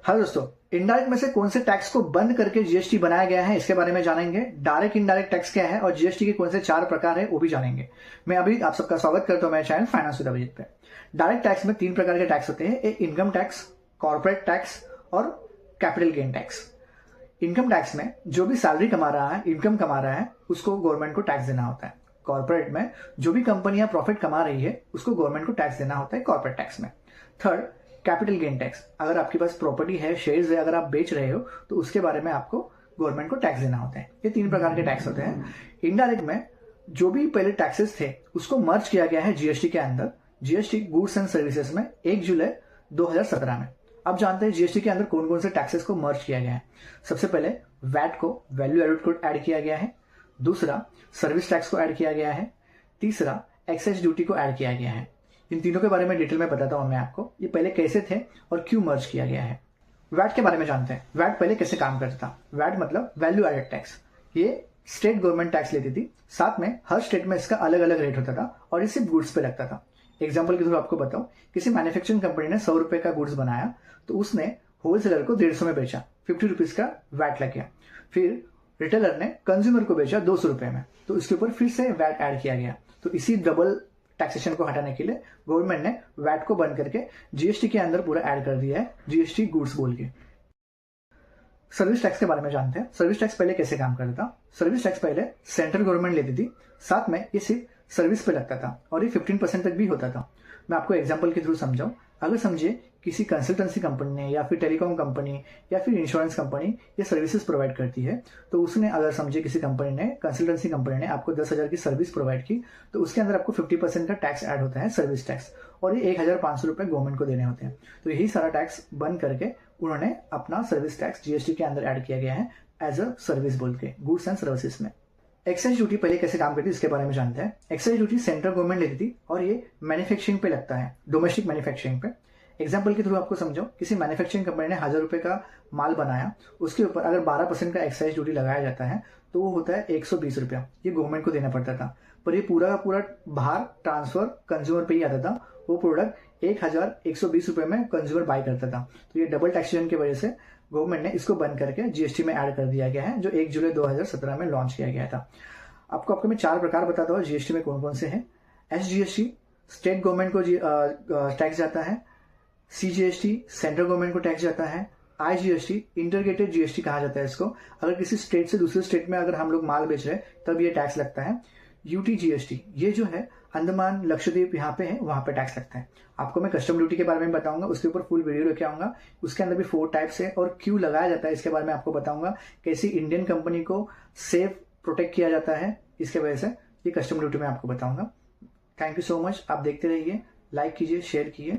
Hello दोस्तों, indirect में से कौन से टैक्स को बंद करके जीएसटी बनाया गया है इसके बारे में जानेंगे। डायरेक्ट इनडायरेक्ट टैक्स क्या है और जीएसटी के कौन से 4 प्रकार है वो भी जानेंगे। मैं अभी आप सबका स्वागत करता हूं मेरे चैनल फाइनेंस विद अभिजीत पे। डायरेक्ट टैक्स में 3 प्रकार के टैक्स होते हैं, एक इनकम टैक्स, कॉर्पोरेट टैक्स और capital gain tax. Income tax में जो भी सैलरी कमा रहा है, इनकम कमा रहा है, उसको गवर्नमेंट को टैक्स देना होता है। कॉर्पोरेट में जो भी कंपनियां प्रॉफिट कमा रही है उसको गवर्नमेंट को टैक्स देना होता है कॉर्पोरेट टैक्स में। Third, capital gain tax. अगर आपके पास प्रॉपर्टी है, शेयर्स है, अगर आप बेच रहे हो तो उसके बारे में आपको गवर्नमेंट को टैक्स देना होता है। ये 3 प्रकार के टैक्स होते हैं। इनडायरेक्ट में जो भी पहले टैक्सेस थे उसको मर्ज किया गया है जीएसटी के अंदर, जीएसटी गुड्स एंड सर्विसेज में 1 जुलाई 2017 में। अब जानते हैं जीएसटी के अंदर कौन कौन से टैक्सेस को मर्ज किया गया है। सबसे पहले वैट को, वैल्यू एडेड को ऐड किया गया है। दूसरा, सर्विस टैक्स को ऐड किया गया है। तीसरा, एक्साइज ड्यूटी को ऐड किया गया है। इन तीनों के बारे में डिटेल में बताता हूं मैं आपको, ये पहले कैसे थे और क्यों मर्ज किया गया है। वैट के बारे में जानते हैं। वैट पहले कैसे काम करता था। वैट मतलब वैल्यू एडेड टैक्स। ये स्टेट गवर्नमेंट टैक्स लेती थी, साथ में हर स्टेट में इसका अलग अलग रेट होता था और ये सिर्फ गुड्स पे लगता था। एग्जाम्पल के थ्रू आपको बताऊं, किसी मैन्युफैक्चरिंग कंपनी ने 100 रुपए का गुड्स बनाया तो उसने होलसेलर को 150 में बेचा, 50 रुपीज का वैट लग गया। फिर रिटेलर ने कंज्यूमर को बेचा 200 रुपए में, तो इसके ऊपर फिर से वैट ऐड किया गया। तो इसी डबल टैक्सेशन को हटाने के लिए गवर्नमेंट ने वैट को बंद करके जीएसटी के अंदर पूरा ऐड कर दिया है, जीएसटी गुड्स बोल के। सर्विस टैक्स के बारे में जानते हैं। सर्विस टैक्स पहले कैसे काम करता था। सर्विस टैक्स पहले सेंट्रल गवर्नमेंट लेती थी, साथ में ये सिर्फ सर्विस पे लगता था और ये 15% तक भी होता था। मैं आपको एग्जांपल के थ्रू समझाऊं। अगर समझिए किसी कंसल्टेंसी कंपनी ने या फिर टेलीकॉम कंपनी या फिर इंश्योरेंस कंपनी ये सर्विसेज प्रोवाइड करती है, तो उसने अगर समझिए किसी कंपनी ने, कंसल्टेंसी कंपनी ने आपको 10,000 की सर्विस प्रोवाइड की, तो उसके अंदर आपको 50% का टैक्स ऐड होता है, सर्विस टैक्स, और ये 1,500 रुपए गवर्नमेंट को देने होते हैं। तो यही सारा टैक्स बंद करके उन्होंने अपना सर्विस टैक्स जीएसटी के अंदर ऐड किया गया है एज अ सर्विस बोल के, गुड्स एंड सर्विसेज में। एक्साइज ड्यूटी पहले कैसे काम करती है इसके बारे में जानते हैं। एक्साइज ड्यूटी सेंट्रल गवर्नमेंट लेती थी और ये मैन्युफैक्चरिंग पे लगता है, डोमेस्टिक मैन्युफैक्चरिंग पे। एग्जाम्पल के थ्रू आपको समझो, किसी मैन्युफैक्चरिंग कंपनी ने 1,000 रुपए का माल बनाया, उसके ऊपर अगर 12% का एक्साइज ड्यूटी लगाया जाता है तो वो होता है 120 रुपया। ये गवर्नमेंट को देना पड़ता था, पर ये पूरा का पूरा भार ट्रांसफर कंज्यूमर पे ही आता था। वो प्रोडक्ट 1,120 रुपए में कंज्यूमर बाय करता था। तो ये डबल टैक्सेशन की वजह से गवर्नमेंट ने इसको बंद करके जीएसटी में ऐड कर दिया गया है, जो 1 जुलाई 2017 में लॉन्च किया गया था। आपको मैं 4 प्रकार बताता हूँ जीएसटी में कौन कौन से हैं। एसजीएसटी स्टेट गवर्नमेंट को टैक्स जाता है। सीजीएसटी सेंट्रल गवर्नमेंट को टैक्स जाता है। आईजीएसटी इंटीग्रेटेड जीएसटी कहा जाता है इसको। अगर किसी स्टेट से दूसरे स्टेट में अगर हम लोग माल बेच रहे हैं तब ये टैक्स लगता है। यूटीजीएसटी ये जो है अंडमान लक्षद्वीप यहाँ पे है, वहां पे टैक्स लगता है। आपको मैं कस्टम ड्यूटी के बारे में बताऊंगा, उसके ऊपर फुल वीडियो लेके आऊंगा। उसके अंदर भी 4 टाइप्स है और क्यों लगाया जाता है इसके बारे में आपको बताऊंगा। कैसी इंडियन कंपनी को सेफ प्रोटेक्ट किया जाता है इसके वजह से, ये कस्टम ड्यूटी में आपको बताऊंगा। Thank you so much. आप देखते रहिए, लाइक कीजिए, शेयर कीजिए।